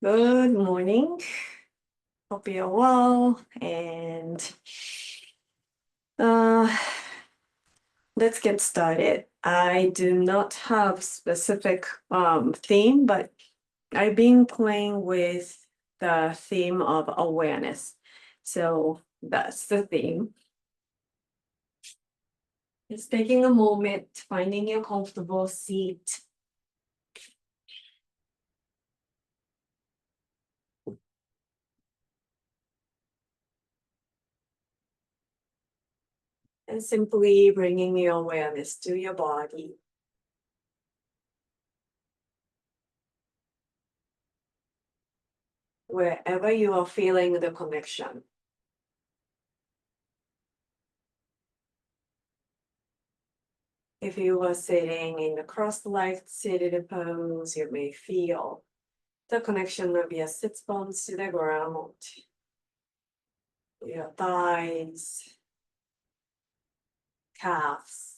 Good morning. Hope you're well. And uh, let's get started. I do not have specific theme, but I've been playing with the theme of awareness. So that's the theme. Just taking a moment, finding a comfortable seat. And simply bringing your awareness to your body. Wherever you are feeling the connection. If you are sitting in the cross-legged seated pose, you may feel the connection of your sit bones to the ground, your thighs, calves,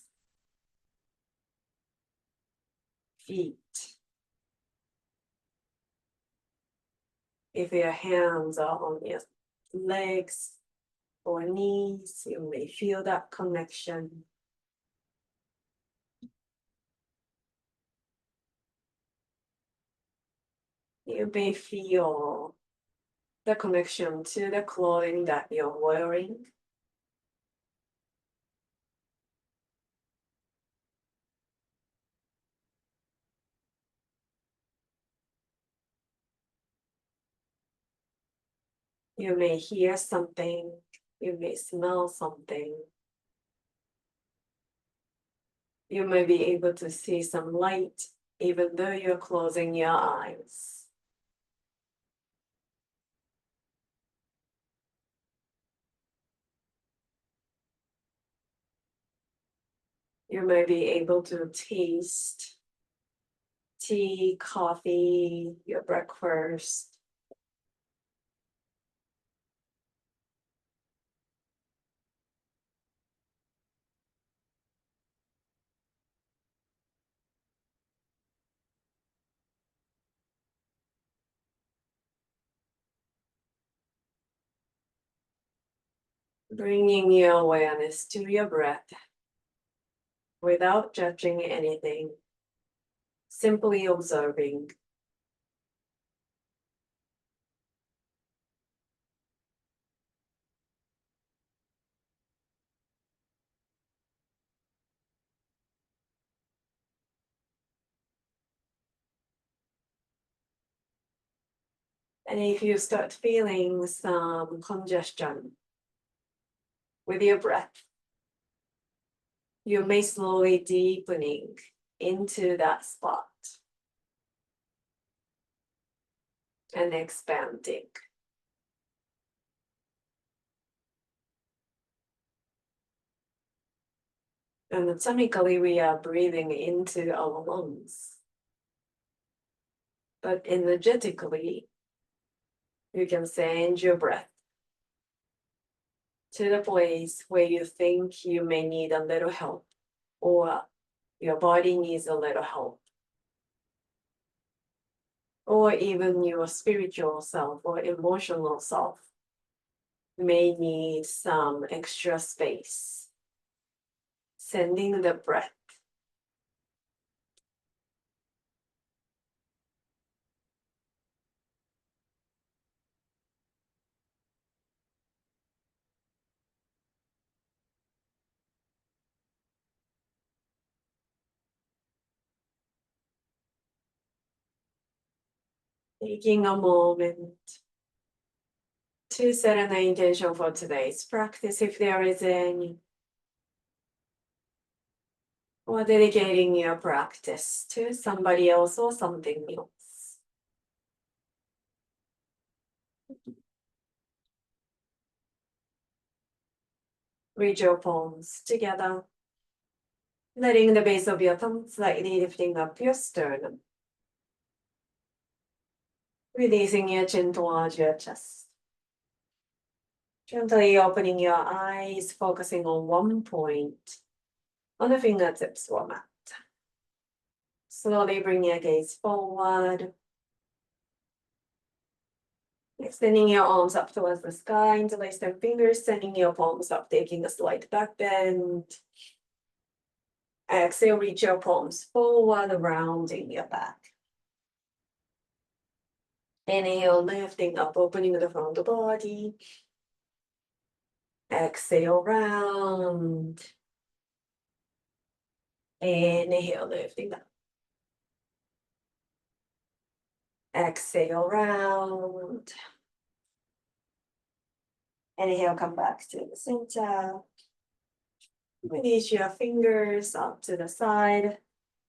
feet. If your hands are on your legs or knees, you may feel that connection. You may feel the connection to the clothing that you're wearing. You may hear something, you may smell something. You may be able to see some light even though you're closing your eyes. You may be able to taste tea, coffee, your breakfast. Bringing your awareness to your breath without judging anything, simply observing. And if you start feeling some congestion with your breath, you may slowly deepening into that spot and expanding. Anatomically, we are breathing into our lungs. But energetically, you can send your breath to the place where you think you may need a little help or your body needs a little help. Or even your spiritual self or emotional self may need some extra space. Sending the breath. Taking a moment to set an intention for today's practice, if there is any, or dedicating your practice to somebody else or something else. Reach your palms together, letting the base of your thumb slightly lifting up your sternum. Releasing your chin towards your chest. Gently opening your eyes, focusing on one point on the fingertips or mat. Slowly bring your gaze forward. Extending your arms up towards the sky, interlace them fingers, sending your palms up, taking a slight back bend. Exhale, reach your palms forward, rounding your back. Inhale, lifting up, opening the front of the body. Exhale, round. Inhale, lifting up. Exhale, round. Inhale, come back to the center. Release your fingers up to the side.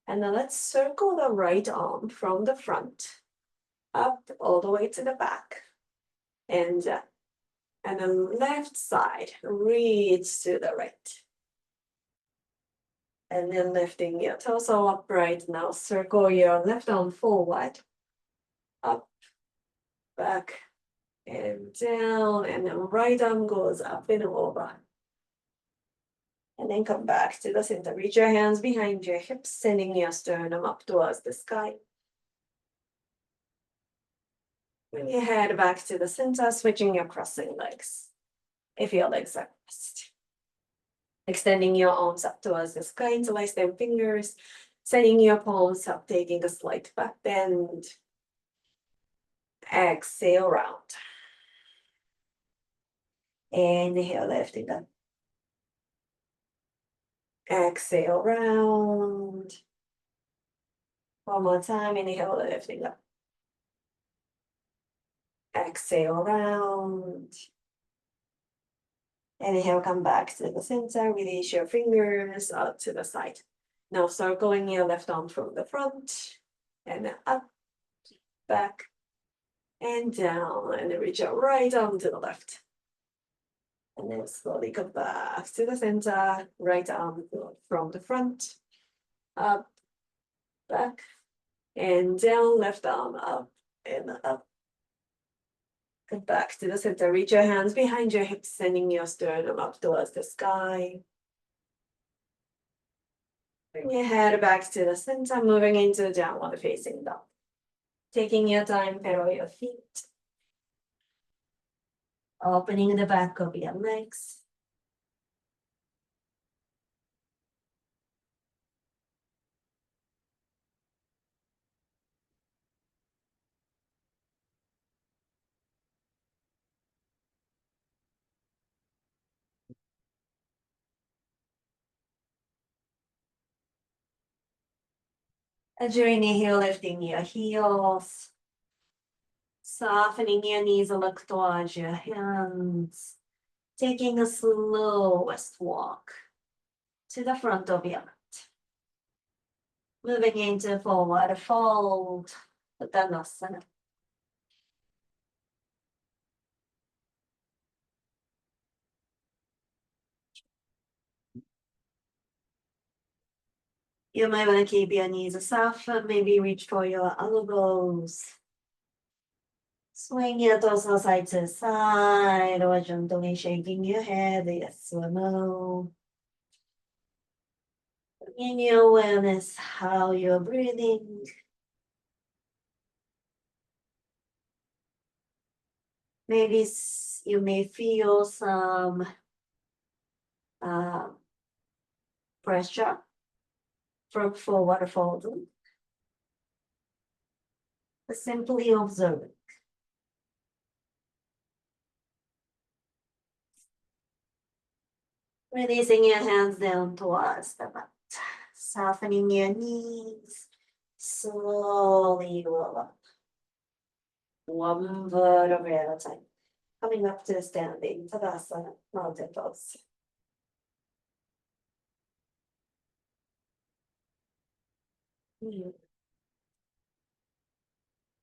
And then let's circle the right arm from the front up all the way to the back. And then left side, reach to the right. And then lifting your torso upright. Now circle your left arm forward, up, back, and down. And then right arm goes up and over. And then come back to the center. Reach your hands behind your hips, sending your sternum up towards the sky. Bring your head back to the center, switching your crossing legs. If your legs are crossed. Extending your arms up towards the sky, interlace them fingers, sending your palms up, taking a slight back bend. Exhale, round. Inhale, lifting up. Exhale, round. One more time, inhale, lifting up. Exhale, round. Inhale, come back to the center, release your fingers out to the side. Now circling your left arm from the front, and up, back, and down, and then reach your right arm to the left. And then slowly come back to the center, right arm from the front, up, back, and down, left arm up, and up. Come back to the center, reach your hands behind your hips, sending your sternum up towards the sky. Bring your head back to the center, moving into downward facing dog. Taking your time, pedal your feet. Opening the back of your legs. As you inhale, lifting your heels. Softening your knees, look towards your hands. Taking a slowest walk to the front of your mat. Moving into forward fold, Uttanasana. You might want to keep your knees soft, maybe reach for your elbows. Swing your torso side to side or gently shaking your head, yes or no. Bringing your awareness how you're breathing. Maybe you may feel some pressure from forward folding. Simply observe it. Releasing your hands down towards the mat. Softening your knees. Slowly roll up. One vertebra at a time. Coming up to standing Tadasana, mountain pose.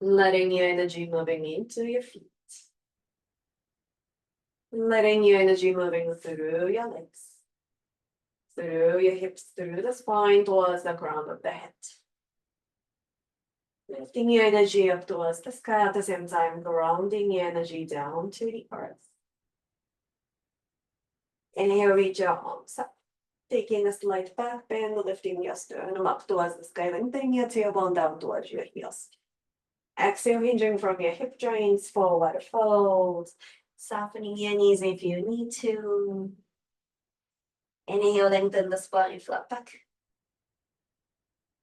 Letting your energy moving into your feet. Letting your energy moving through your legs. Through your hips, through the spine, towards the crown of the head. Lifting your energy up towards the sky at the same time, grounding your energy down to the earth. Inhale, reach your arms up. Taking a slight back bend, lifting your sternum up towards the sky, lengthening your tailbone down towards your heels. Exhale, hinging from your hip joints, forward fold. Softening your knees if you need to. Inhale, lengthen the spine, flat back.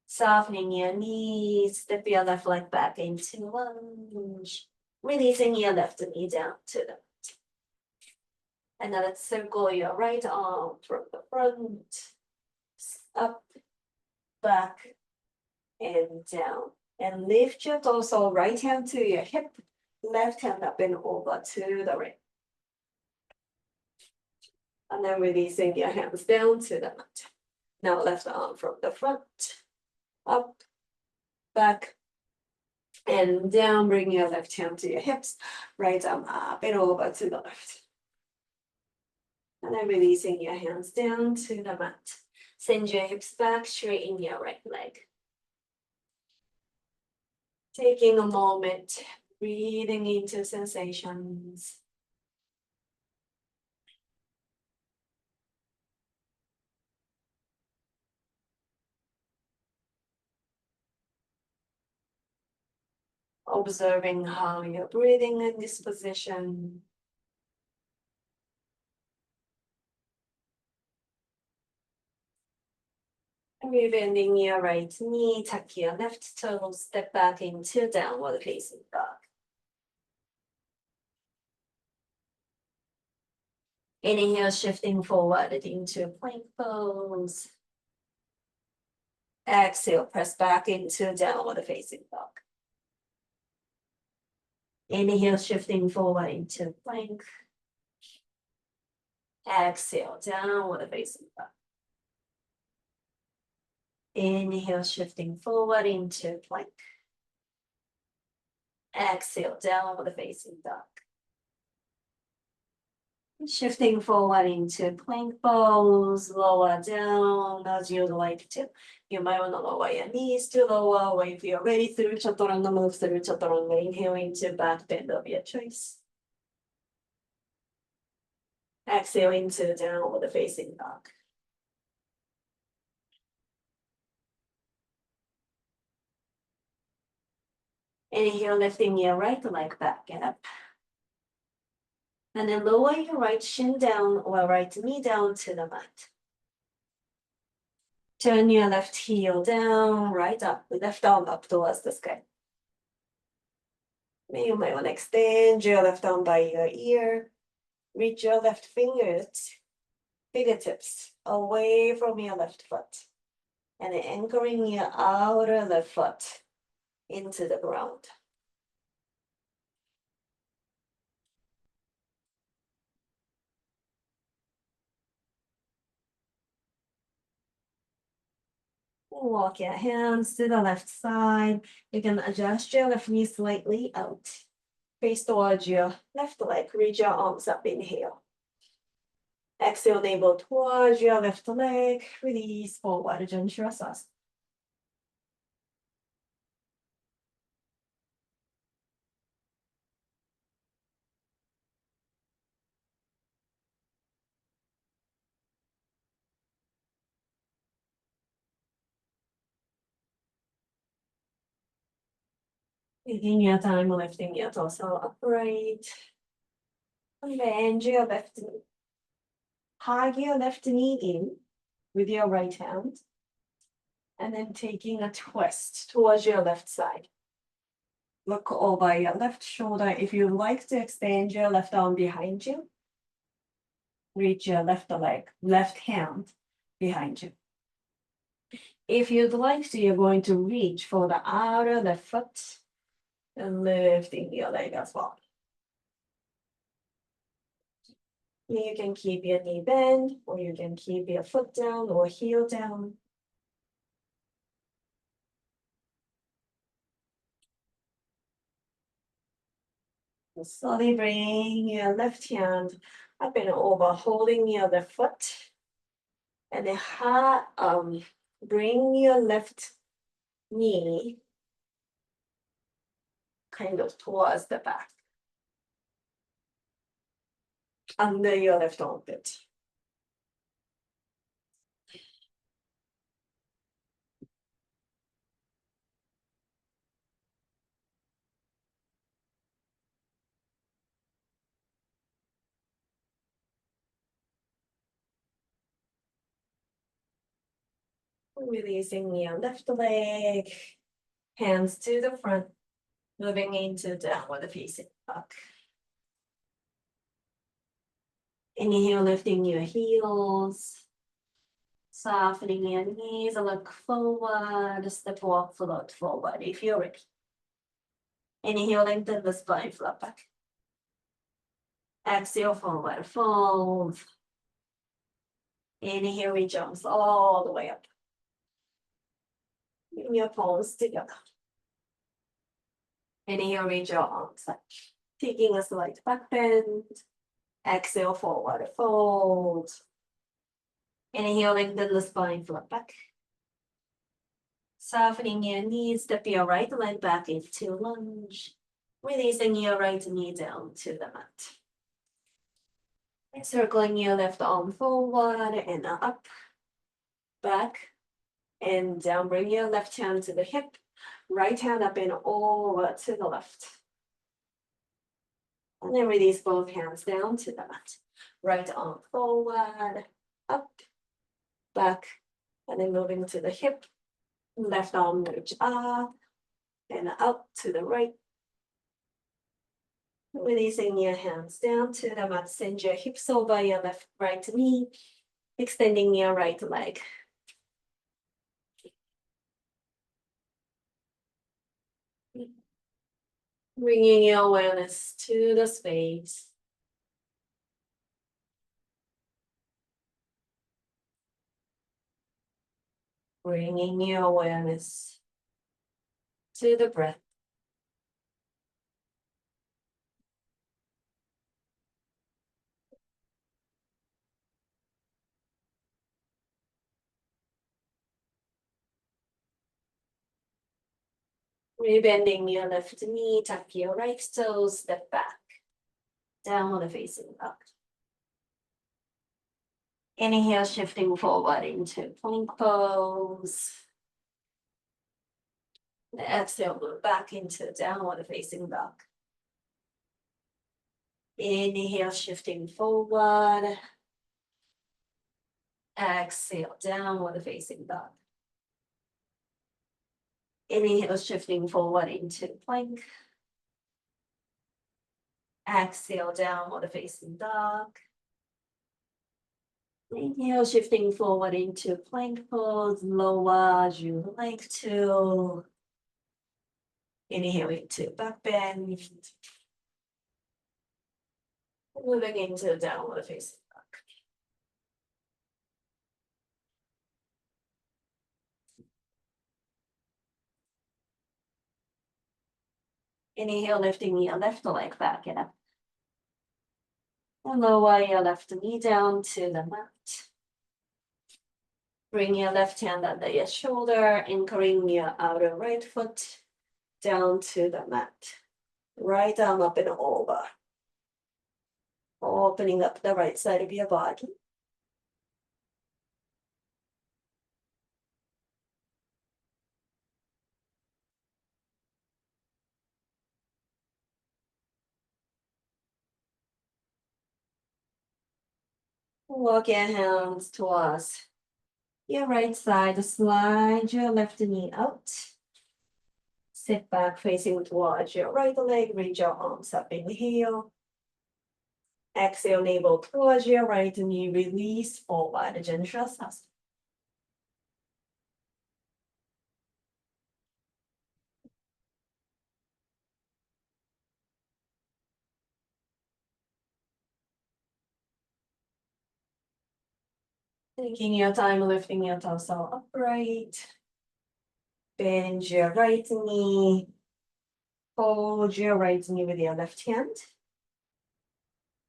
Softening your knees, step your left leg back into lunge. Releasing your left knee down to the mat. And now let's circle your right arm from the front, up, back, and down. And lift your torso, right hand to your hip, left hand up and over to the right. And then releasing your hands down to the mat. Now left arm from the front, up, back, and down. Bring your left hand to your hips, right arm up and over to the left. And then releasing your hands down to the mat. Send your hips back, straighten your right leg. Taking a moment, breathing into sensations. Observing how you're breathing in this position. Bending your right knee, tuck your left toe, step back into downward facing dog. Inhale, shifting forward into plank pose. Exhale, press back into downward facing dog. Inhale, shifting forward into plank. Exhale, downward facing dog. Inhale, shifting forward into plank. Exhale, downward facing dog. Shifting forward into plank pose, lower down as you'd like to. You might want to lower your knees to lower, or if you're ready through chaturanga, move through chaturanga. Inhale into back bend of your choice. Exhale into downward facing dog. Inhale, lifting your right leg back and up. And then lower your right shin down or right knee down to the mat. Turn your left heel down, right up, left arm up towards the sky. You might want to extend your left arm by your ear. Reach your left fingertips away from your left foot. And then anchoring your outer left foot into the ground. Walk your hands to the left side. You can adjust your left knee slightly out. Face towards your left leg. Reach your arms up. Inhale. Exhale, navel towards your left leg. Release forward. Janshirasana. Taking your time, lifting your torso upright. And bend your left knee. Hug your left knee in with your right hand. And then taking a twist towards your left side. Look over your left shoulder. If you like to extend your left arm behind you, reach your left leg, left hand behind you. If you'd like to, you're going to reach for the outer left foot and lifting your leg as well. You can keep your knee bent, or you can keep your foot down or heel down. Slowly bring your left hand up and over, holding your left foot. And then bring your left knee kind of towards the back, under your left armpit. Releasing your left leg, hands to the front, moving into downward facing dog. Inhale, lifting your heels, softening your knees, look forward, step walk, float forward if you're ready. Inhale, lengthen the spine, flat back. Exhale, forward fold. Inhale, reach arms all the way up. Bring your palms together. Inhale, reach your arms up. Taking a slight back bend. Exhale, forward fold. Inhale, lengthen the spine, flat back. Softening your knees, step your right leg back into lunge. Releasing your right knee down to the mat. Circling your left arm forward and up, back, and down. Bring your left hand to the hip, right hand up and over to the left. And then release both hands down to the mat. Right arm forward, up, back, and then moving to the hip. Left arm reach up and up to the right. Releasing your hands down to the mat. Send your hips over your right knee, extending your right leg. Bringing your awareness to the space. Bringing your awareness to the breath. Rebending your left knee, tuck your right toes, step back. Downward facing dog. Inhale, shifting forward into plank pose. Exhale, move back into downward facing dog. Inhale, shifting forward. Exhale, downward facing dog. Inhale, shifting forward into plank. Exhale, downward facing dog. Inhale, shifting forward into plank pose, lower as you like to. Inhale into back bend. Moving into downward facing dog. Inhale, lifting your left leg back and up. And lower your left knee down to the mat. Bring your left hand under your shoulder, anchoring your outer right foot down to the mat. Right arm up and over. Opening up the right side of your body. Walk your hands towards your right side. Slide your left knee out. Sit back facing towards your right leg. Reach your arms up. Inhale. Exhale, navel towards your right knee. Release forward. Janushrasana. Taking your time, lifting your torso upright. Bend your right knee. Hold your right knee with your left hand.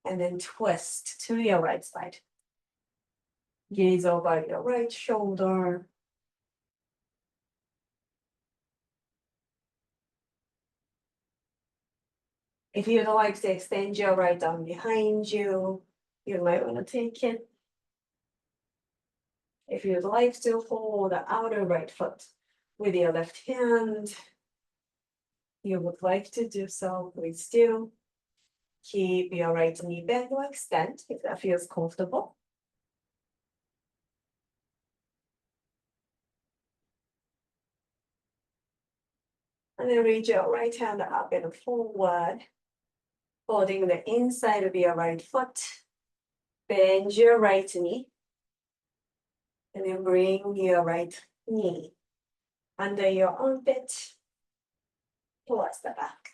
And then twist to your right side. Gaze over your right shoulder. If you'd like to extend your right arm behind you, you might want to take it. If you'd like to hold the outer right foot with your left hand, you would like to do so, please do. Keep your right knee bent or extend if that feels comfortable. And then reach your right hand up and forward, holding the inside of your right foot. Bend your right knee. And then bring your right knee under your armpit towards the back.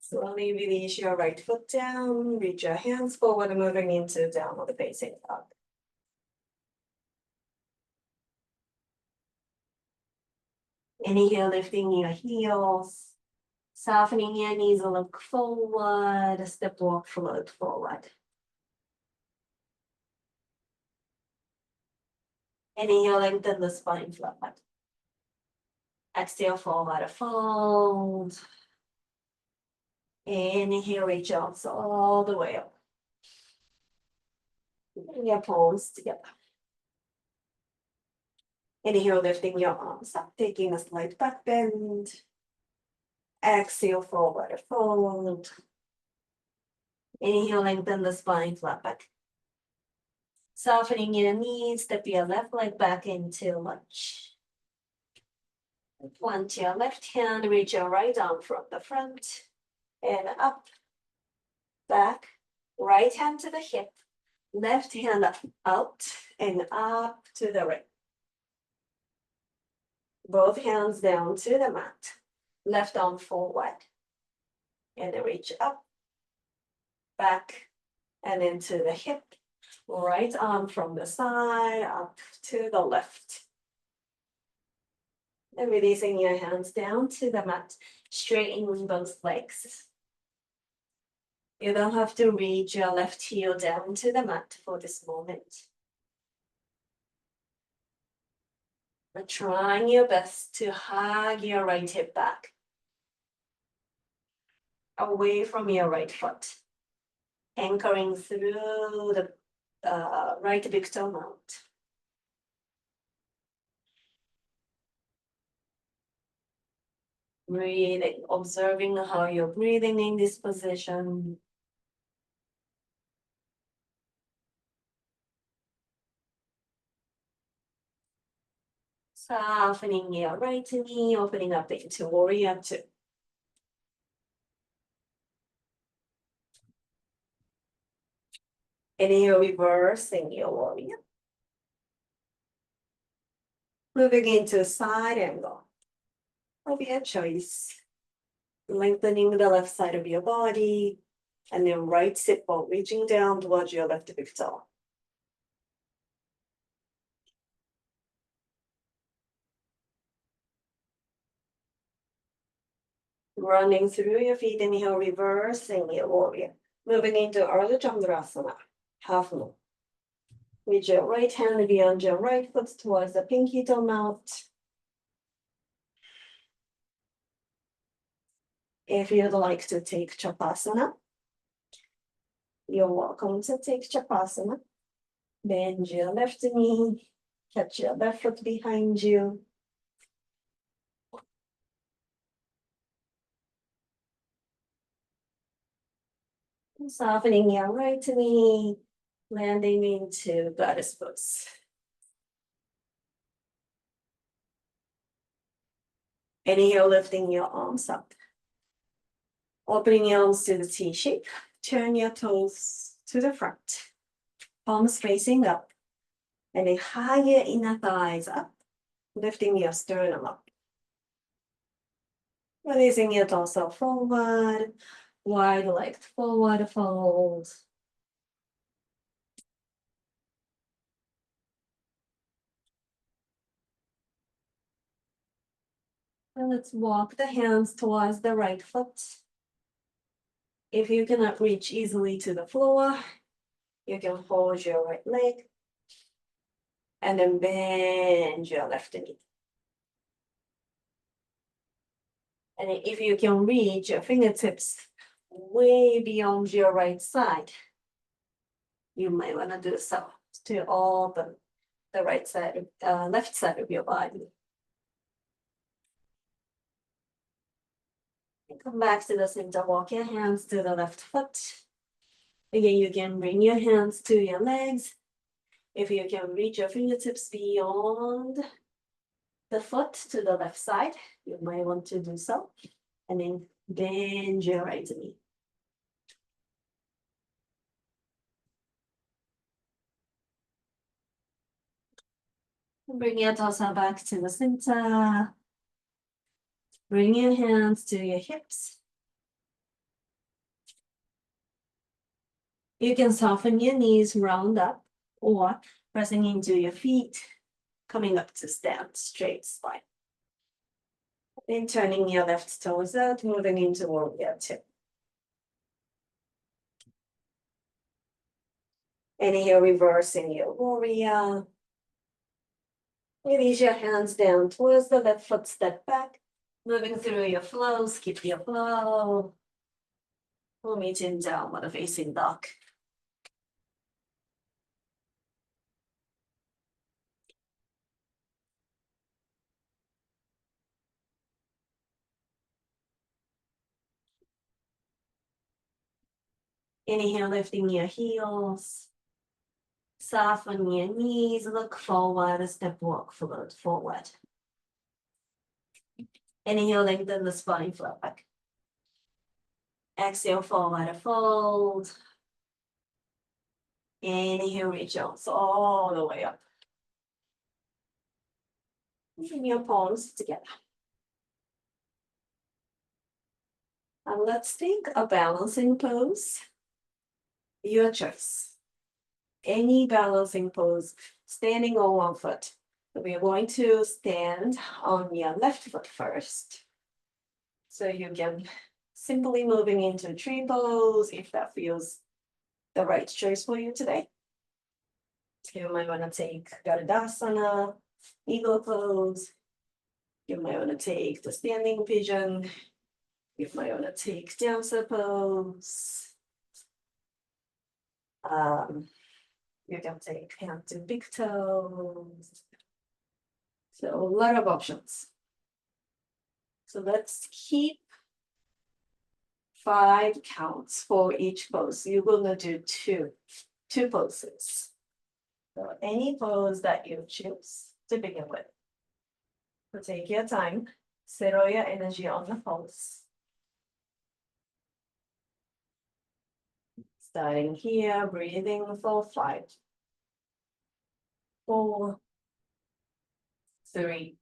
Slowly release your right foot down, reach your hands forward, moving into downward facing dog. Inhale, lifting your heels, softening your knees, look forward, step walk, float forward. Inhale, lengthen the spine flat. Exhale, forward fold. Inhale, reach arms all the way up. Bring your palms together. Inhale, lifting your arms up, taking a slight back bend. Exhale, forward fold. Inhale, lengthen the spine, flat back. Softening your knees, step your left leg back into lunge. Plant your left hand, reach your right arm from the front, and up, back, right hand to the hip, left hand up, out, and up to the right. Both hands down to the mat, left arm forward, and then reach up, back, and into the hip, right arm from the side, up to the left. And releasing your hands down to the mat, straightening both legs. You don't have to reach your left heel down to the mat for this moment. But trying your best to hug your right hip back, away from your right foot, anchoring through the right big toe mount. Breathing, observing how you're breathing in this position. Softening your right knee, opening up into warrior two. Inhale, reversing your warrior. Moving into side angle of your choice. Lengthening the left side of your body, and then right sit bone, reaching down towards your left big toe. Running through your feet, inhale, reversing your warrior. Moving into Ardha Chandrasana, half moon. Reach your right hand beyond your right foot towards the pinky toe mount. If you'd like to take Chapasana, you're welcome to take Chapasana. Bend your left knee, catch your left foot behind you. Softening your right knee, landing into goddess pose. Inhale, lifting your arms up. Opening your arms to the T shape. Turn your toes to the front. Palms facing up. And then higher inner thighs up. Lifting your sternum up. Releasing your torso forward. Wide legged forward fold. And let's walk the hands towards the right foot. If you cannot reach easily to the floor, you can hold your right leg and then bend your left knee. And if you can reach your fingertips way beyond your right side, you might want to do so to open the right side, left side of your body. Come back to the center, walk your hands to the left foot. Again, you can bring your hands to your legs. If you can reach your fingertips beyond the foot to the left side, you might want to do so. And then bend your right knee. Bring your torso back to the center. Bring your hands to your hips. You can soften your knees, round up, or pressing into your feet, coming up to stand, straight spine. Then turning your left toes out, moving into warrior two. And here, reversing your warrior. Release your hands down towards the left foot, step back. Moving through your flows, keep your flow. We'll meet in downward facing dog. Inhale, lifting your heels. Soften your knees, look forward, step walk forward. Inhale, lengthen the spine, float back. Exhale, forward fold. Inhale, reach arms all the way up. Bring your palms together. And let's take a balancing pose. Your choice. Any balancing pose, standing on one foot. So we are going to stand on your left foot first. So you can simply moving into tree pose if that feels the right choice for you today. You might want to take Gardasana, eagle pose. You might want to take the standing pigeon. You might want to take dancer pose. You can take hand to big toes. So a lot of options. So let's keep 5 counts for each pose. You're gonna do two poses. So any pose that you choose to begin with. So take your time, settle your energy on the pose. Starting here, breathing for 5, 4, 3,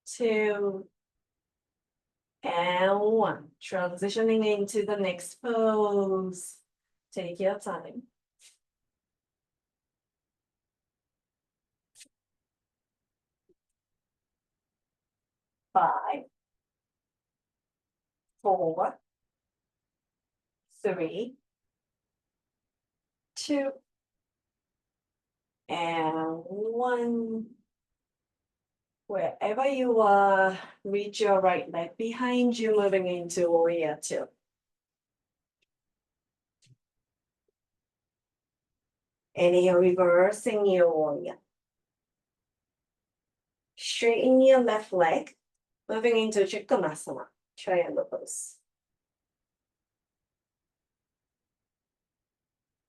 2, and 1. Transitioning into the next pose. Take your time. 5, 4, 3, 2, and 1. Wherever you are, reach your right leg behind you, moving into warrior two. Inhale, reversing your warrior. Straighten your left leg, moving into Trikonasana, triangle pose.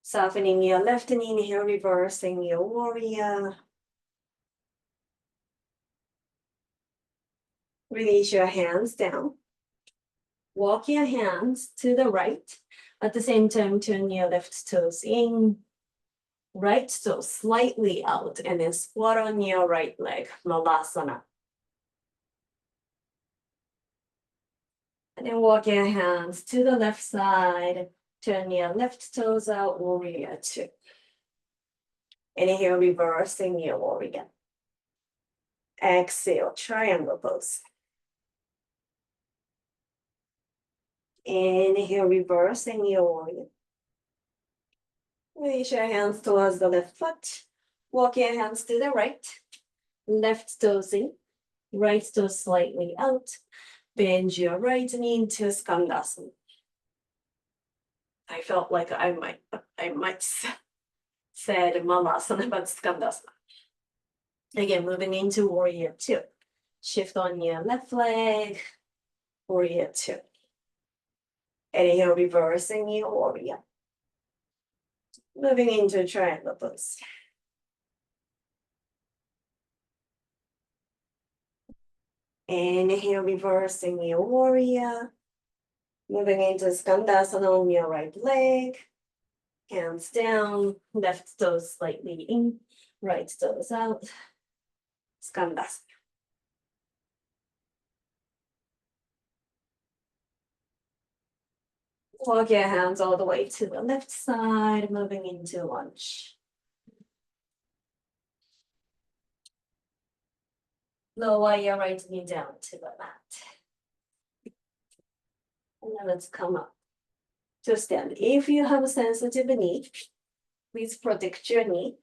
Softening your left knee, inhale, reversing your warrior. Release your hands down. Walk your hands to the right. At the same time, turn your left toes in. Right toe slightly out, and then squat on your right leg, Malasana. And then walk your hands to the left side. Turn your left toes out, warrior two. Inhale, reversing your warrior. Exhale, triangle pose. Inhale, reversing your warrior. Release your hands towards the left foot. Walk your hands to the right. Left toes in. Right toe slightly out. Bend your right knee into Skandasana. I felt like I might said Malasana, but Skandasana. Again, moving into warrior two. Shift on your left leg. Warrior two. Inhale, reversing your warrior. Moving into triangle pose. Inhale, reversing your warrior. Moving into Skandasana on your right leg. Hands down, left toes slightly in, right toes out. Skandasana. Walk your hands all the way to the left side, moving into lunge. Lower your right knee down to the mat. And then let's come up to stand. If you have a sensitive knee, please protect your knee.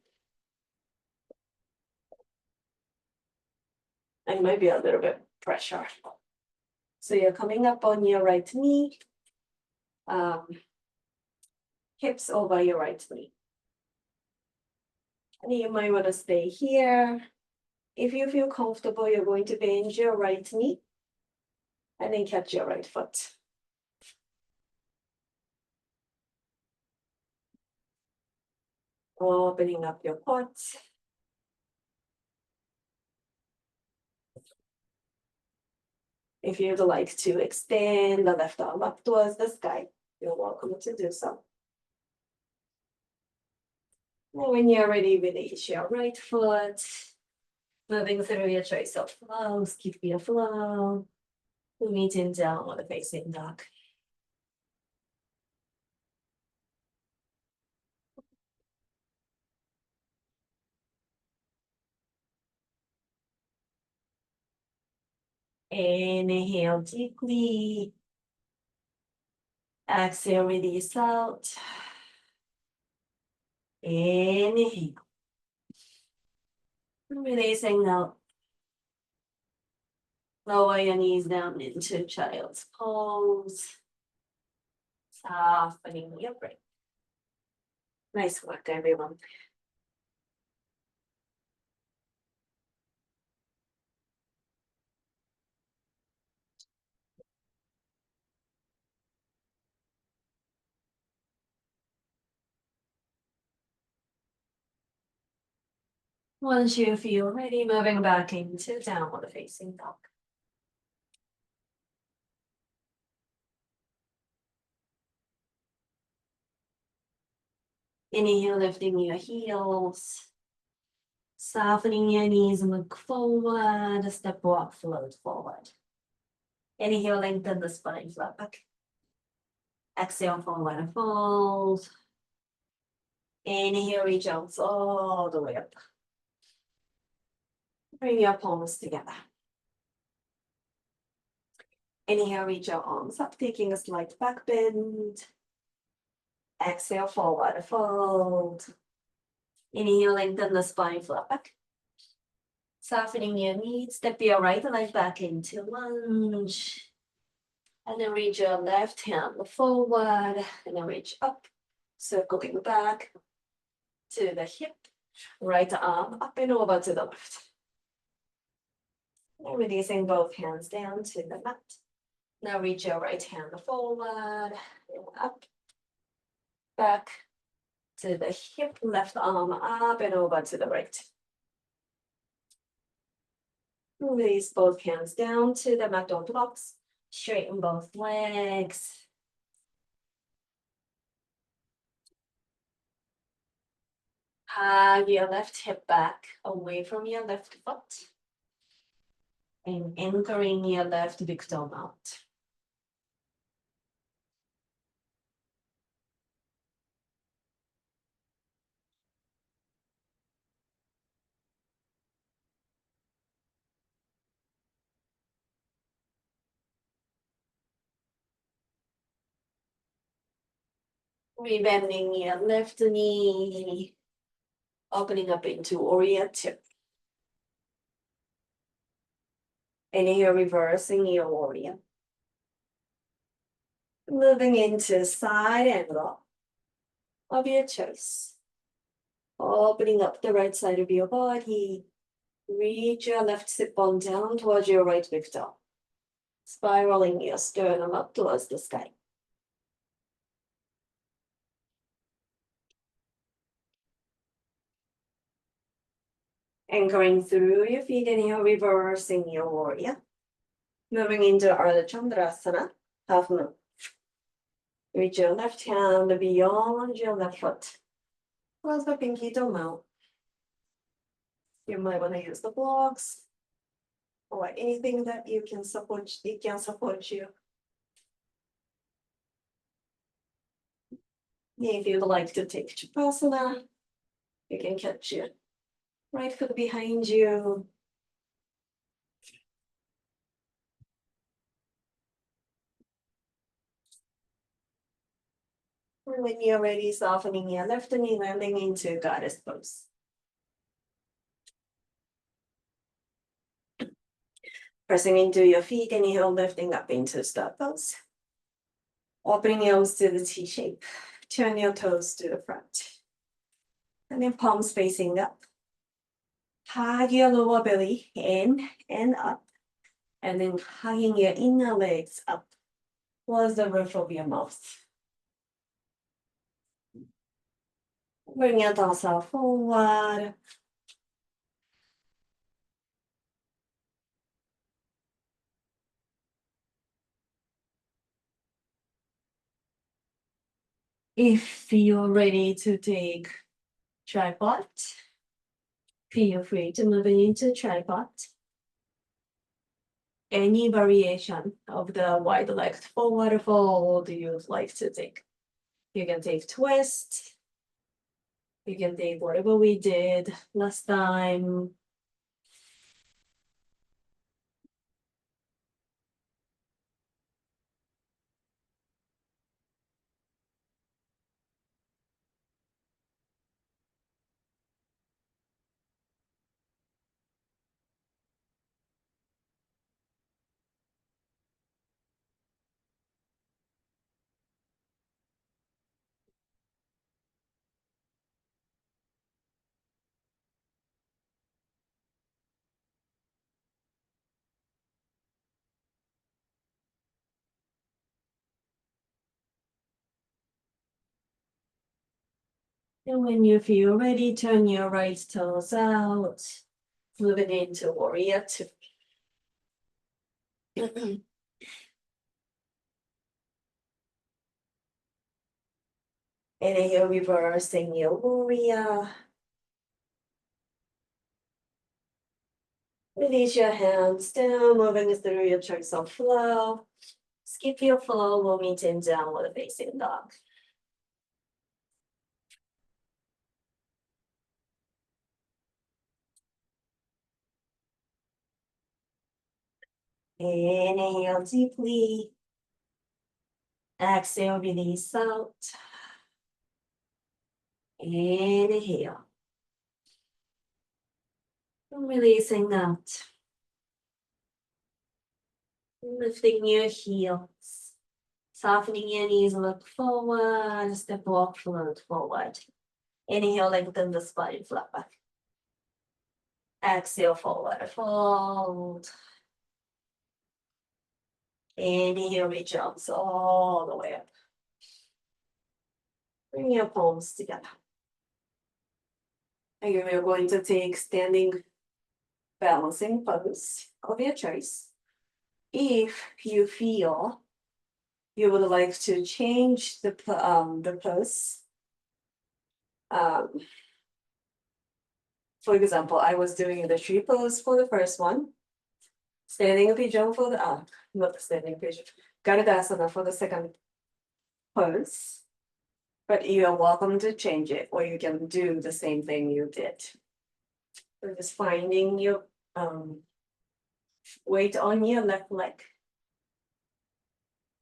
And maybe a little bit pressure. So you're coming up on your right knee, hips over your right knee. And you might want to stay here. If you feel comfortable, you're going to bend your right knee and then catch your right foot. Opening up your quads. If you'd like to extend the left arm up towards the sky, you're welcome to do so. And when you're ready, release your right foot. Moving through your choice of flows, keep your flow. Meeting downward facing dog. Inhale deeply. Exhale, release out. Inhale. Releasing out. Lower your knees down into child's pose. Softening your breath. Nice work, everyone. Once you feel ready, moving back into downward facing dog. Inhale, lifting your heels. Softening your knees, look forward. Step walk, float forward. Inhale, lengthen the spine, flat back. Exhale, forward fold. Inhale, reach out all the way up. Bring your palms together. Inhale, reach your arms up, taking a slight back bend. Exhale, forward fold. Inhale, lengthen the spine, flat back. Softening your knees, step your right leg back into lunge. And then reach your left hand forward, and then reach up, circling back to the hip. Right arm up and over to the left. And releasing both hands down to the mat. Now reach your right hand forward, and up, back to the hip, left arm up and over to the right. Release both hands down to the mat or blocks. Straighten both legs. Hug your left hip back away from your left foot. And anchoring your left big toe out. Rebending your left knee. Opening up into warrior two. Inhale, reversing your warrior. Moving into side angle of your choice. Opening up the right side of your body. Reach your left sit bone down towards your right big toe. Spiraling your sternum up towards the sky. Anchoring through your feet, inhale, reversing your warrior. Moving into Ardha Chandrasana, half moon. Reach your left hand beyond your left foot. Close the pinky toe mouth. You might want to use the blocks or anything that you can support. It can support you. If you'd like to take Chapasana, you can catch your right foot behind you. And when you're ready, softening your left knee, landing into goddess pose. Pressing into your feet, inhale, lifting up into star pose. Opening your arms to the T shape. Turn your toes to the front. And then palms facing up. Hug your lower belly in and up. And then hugging your inner legs up towards the roof of your mouth. Bring your torso forward. If you're ready to take tripod, feel free to move into tripod. Any variation of the wide legged forward fold you'd like to take. You can take twist. You can take whatever we did last time. And when you feel ready, turn your right toes out, moving into warrior two. Inhale, reversing your warrior. Release your hands down, moving through your chunks of flow. Skip your flow, we'll meet in downward facing dog. Inhale deeply. Exhale, release out. Inhale. Releasing out. Lifting your heels. Softening your knees, look forward. Step walk, float forward. Inhale, lengthen the spine, flat back. Exhale, forward fold. Inhale, reach arms all the way up. Bring your palms together. And you're going to take standing balancing pose of your choice. If you feel you would like to change the pose, for example, I was doing the tree pose for the first one, standing pigeon for the not standing pigeon, Garudasana for the second pose. But you are welcome to change it, or you can do the same thing you did. So just finding your weight on your left leg.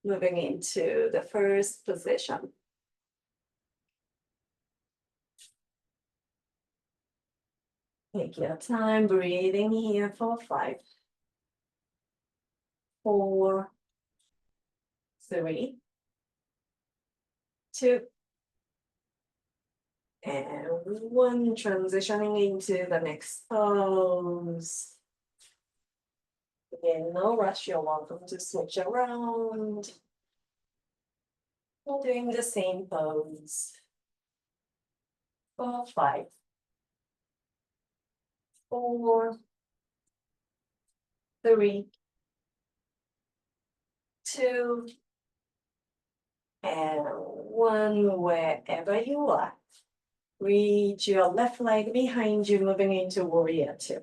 Moving into the first position. Take your time, breathing here for 5, 4, 3, 2, and 1. Transitioning into the next pose. Again, no rush, you're welcome to switch around. We're doing the same pose for 5, 4, 3, 2, and 1. Wherever you are, reach your left leg behind you, moving into warrior 2.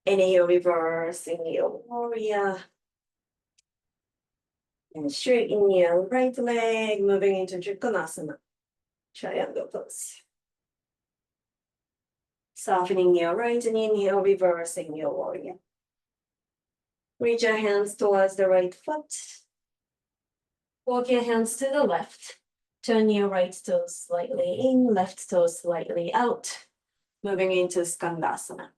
Inhale, reversing your warrior. And straighten your right leg, moving into Trikonasana, triangle pose. Softening your right and inhale, reversing your warrior. Reach your hands towards the right foot. Walk your hands to the left. Turn your right toe slightly in, left toe slightly out. Moving into Skandasana.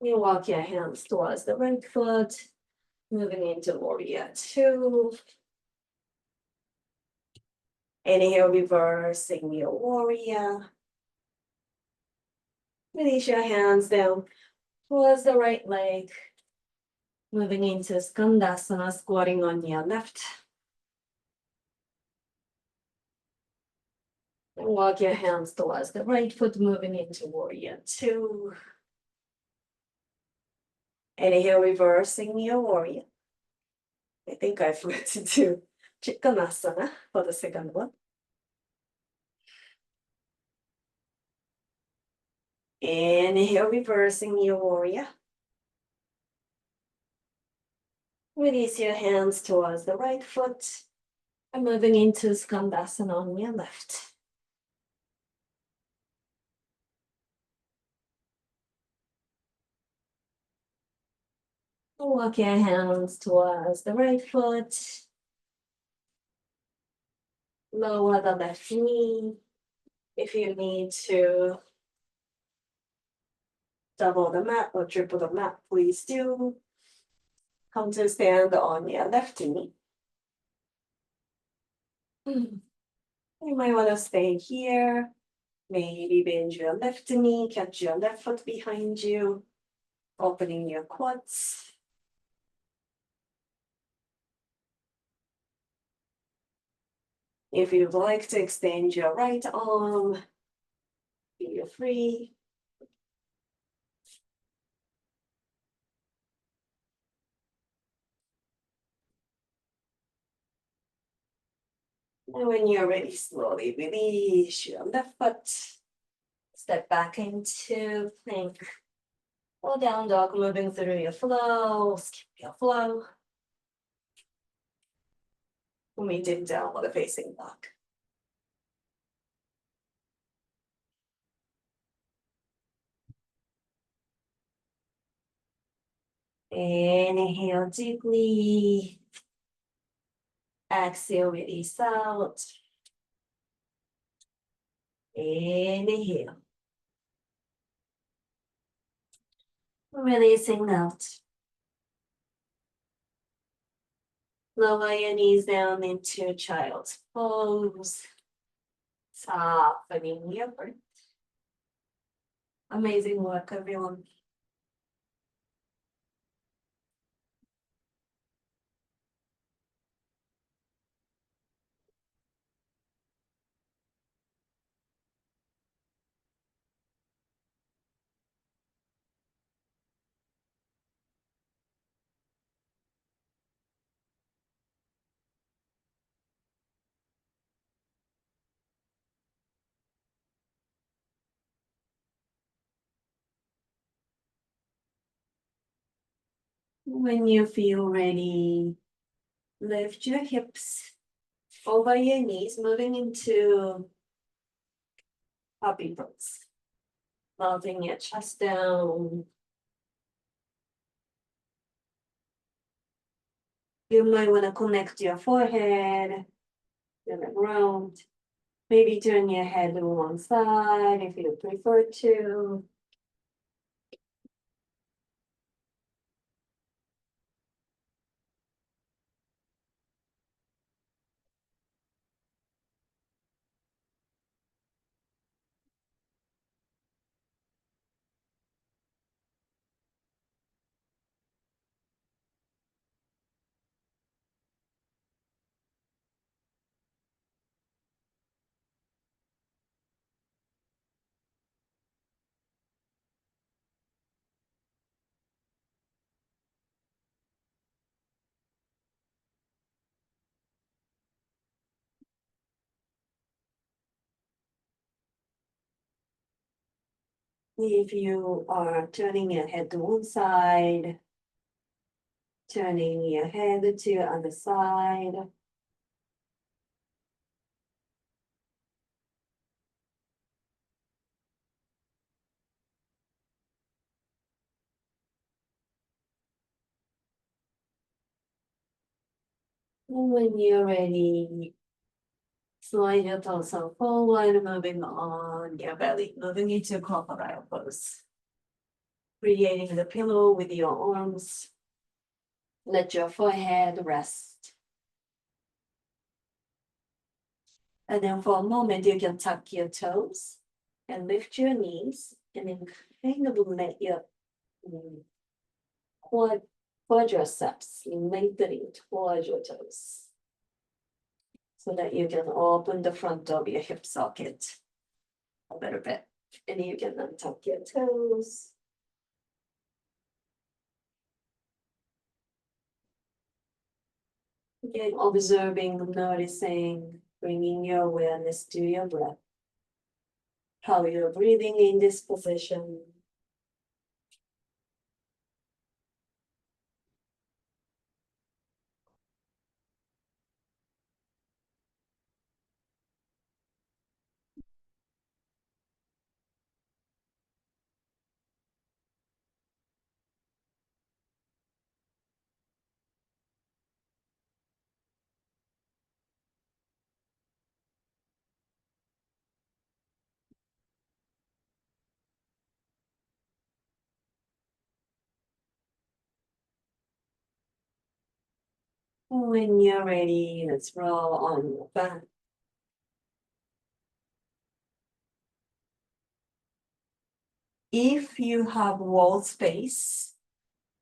You walk your hands towards the right foot. Moving into warrior 2. Inhale, reversing your warrior. Release your hands down towards the right leg. Moving into Skandasana, squatting on your left. And walk your hands towards the right foot, moving into warrior 2. Inhale, reversing your warrior. I think I forgot to do Trikonasana for the second one. Inhale, reversing your warrior. Release your hands towards the right foot. And moving into Skandasana on your left. Walk your hands towards the right foot. Lower the left knee. If you need to double the mat or triple the mat, please do. Come to stand on your left knee. You might want to stay here. Maybe bend your left knee, catch your left foot behind you, opening your quads. If you'd like to extend your right arm, feel free. And when you're ready, slowly release your left foot. Step back into plank. Or down dog, moving through your flow. Skip your flow. We did downward facing dog. Inhale deeply. Exhale, release out. Inhale. Releasing out. Lower your knees down into child's pose. Softening your breath. Amazing work, everyone. When you feel ready, lift your hips over your knees, moving into puppy pose. Melting your chest down. You might want to connect your forehead to the ground. Maybe turn your head to one side if you prefer to. If you are turning your head to one side, turning your head to the other side. And when you're ready, slide your torso forward, moving on your belly, moving into crocodile pose. Creating the pillow with your arms. Let your forehead rest. And then for a moment, you can tuck your toes and lift your knees and then kind of let your quadriceps lengthening towards your toes so that you can open the front of your hip socket a little bit. And you can untuck your toes. Again, observing, noticing, bringing your awareness to your breath. How you're breathing in this position. When you're ready, let's roll on your back. If you have wall space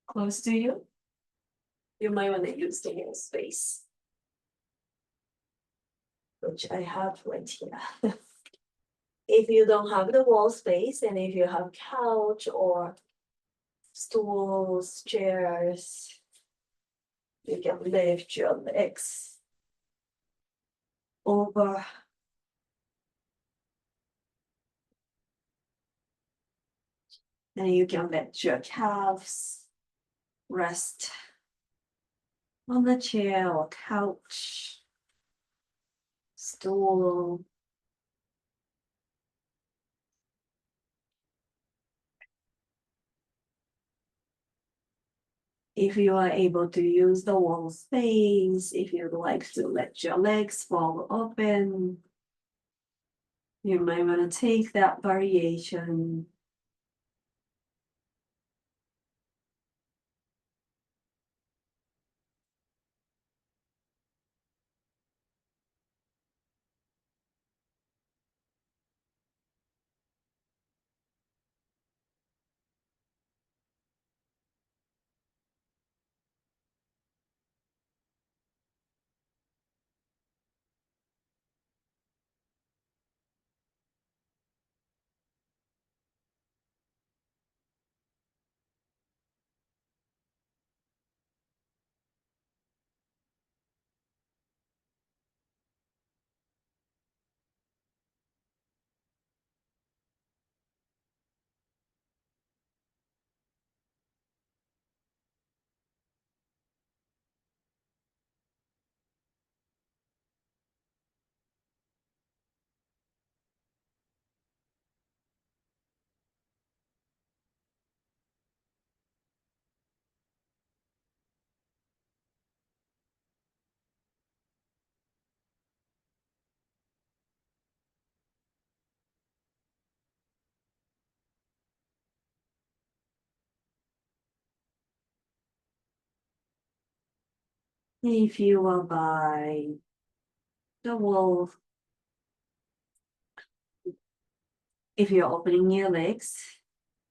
close to you, you might want to use the wall space, which I have right here. If you don't have the wall space, and if you have couch or stools, chairs, you can lift your legs over. And you can let your calves rest on the chair or couch, stool. If you are able to use the wall space, if you'd like to let your legs fall open, you might want to take that variation. If you are by the wall, if you're opening your legs,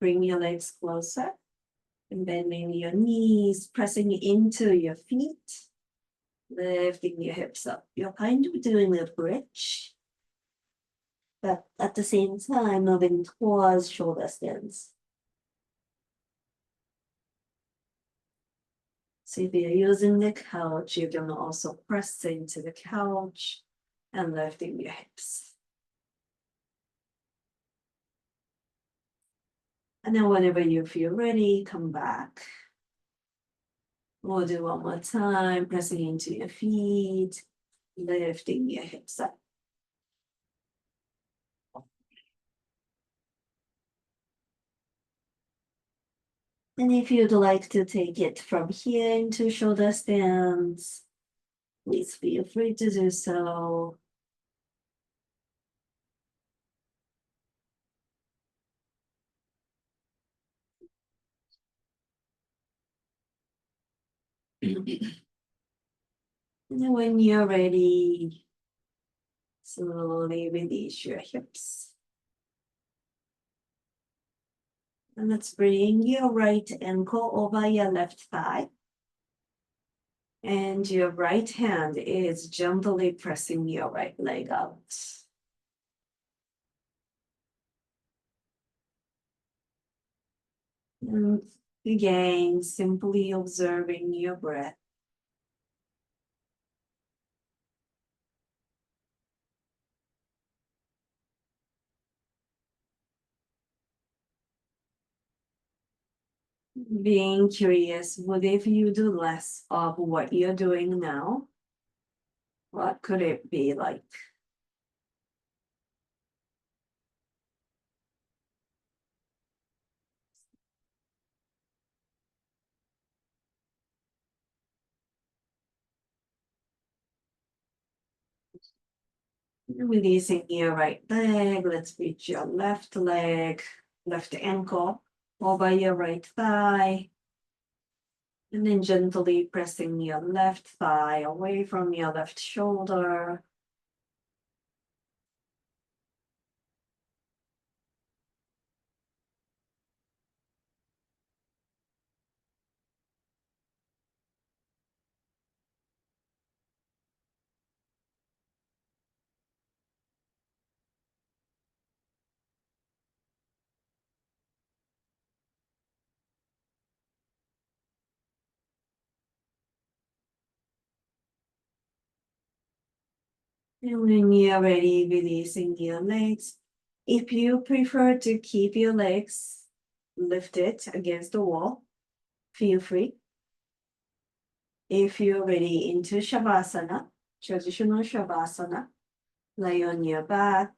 bring your legs closer and bending your knees, pressing into your feet, lifting your hips up. You're kind of doing a bridge, but at the same time moving towards shoulder stands. So if you're using the couch, you can also press into the couch and lifting your hips. And then whenever you feel ready, come back. We'll do one more time, pressing into your feet, lifting your hips up. And if you'd like to take it from here into shoulder stance, please feel free to do so. And when you're ready, slowly release your hips. And let's bring your right ankle over your left thigh. And your right hand is gently pressing your right leg out. And again, simply observing your breath. Being curious, what if you do less of what you're doing now? What could it be like? Releasing your right leg, let's reach your left leg, left ankle over your right thigh. And then gently pressing your left thigh away from your left shoulder. And when you're ready, releasing your legs. If you prefer to keep your legs lifted against the wall, feel free. If you're ready into Shavasana, traditional Shavasana, lay on your back.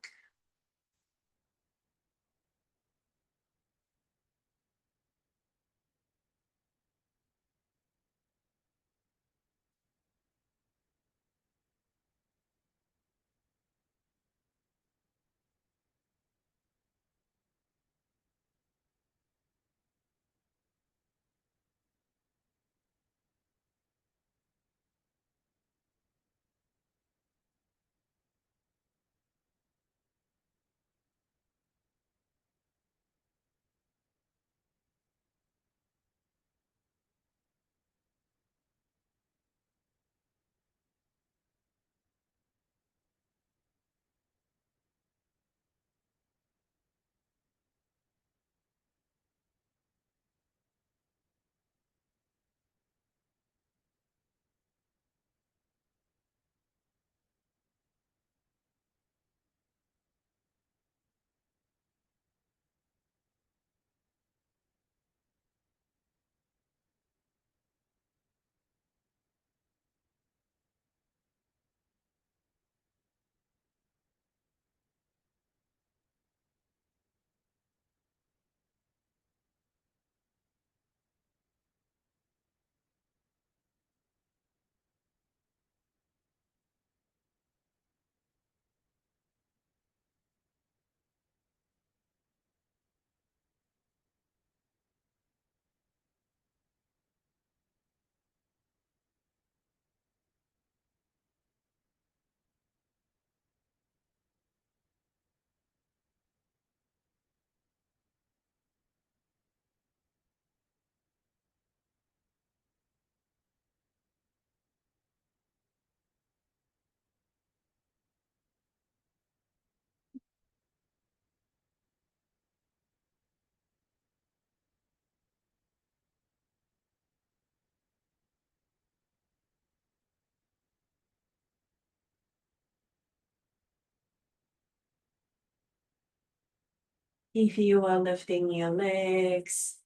If you are lifting your legs,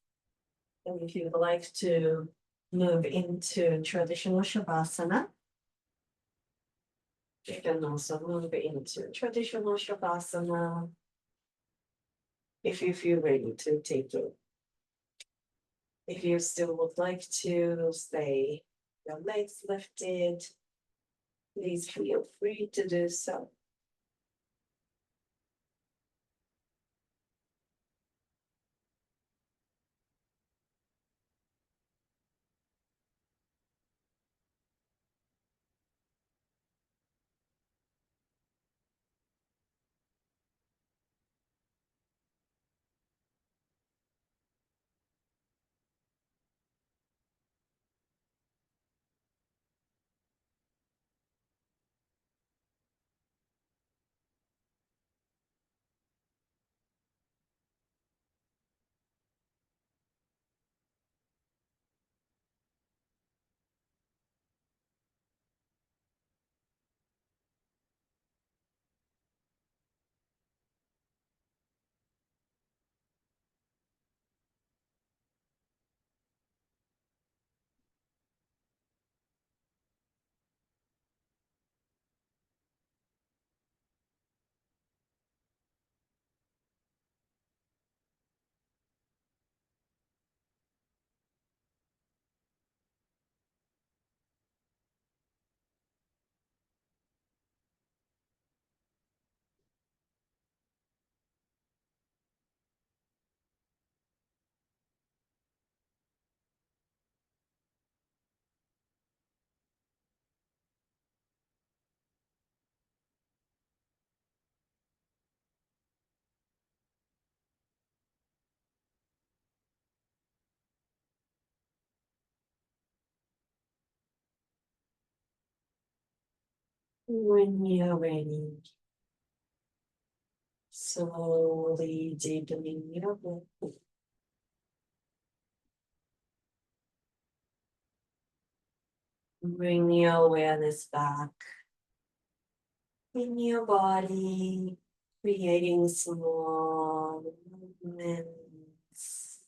and if you would like to move into traditional Shavasana, you can also move into traditional Shavasana if you feel ready to take it. If you still would like to stay your legs lifted, please feel free to do so. When you're ready, slowly deepening your breath. Bring your awareness back in your body, creating small movements.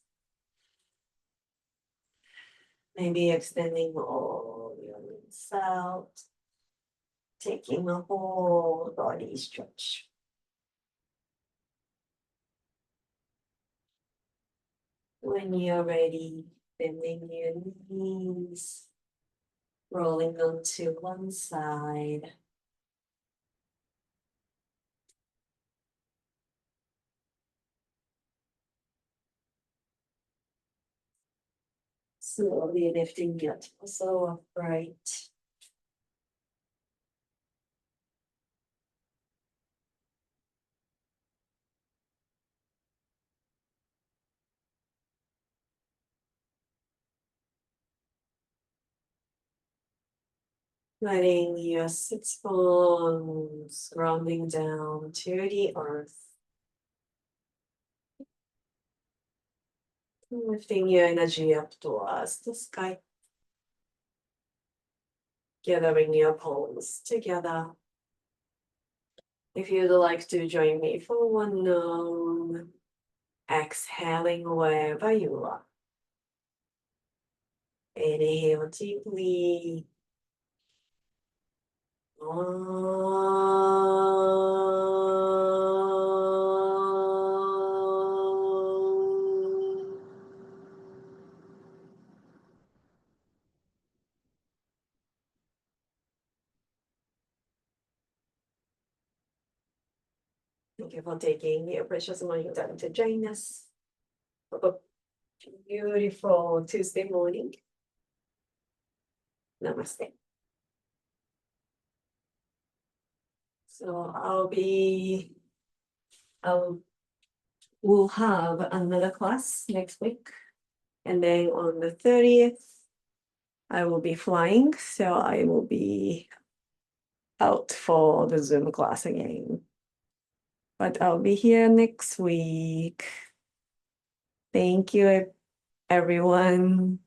Maybe extending all your limbs out, taking a whole body stretch. When you're ready, bending your knees, rolling onto one side. Slowly lifting your torso upright. Letting your sits bones grounding down to the earth. Lifting your energy up towards the sky. Gathering your palms together. If you'd like to join me for one known, exhaling wherever you are. Inhale deeply. Thank you for taking your precious morning time to join us. Have a beautiful Tuesday morning. Namaste. So we'll have another class next week. And then on the 30th, I will be flying. So I will be out for the Zoom class again. But I'll be here next week. Thank you, everyone.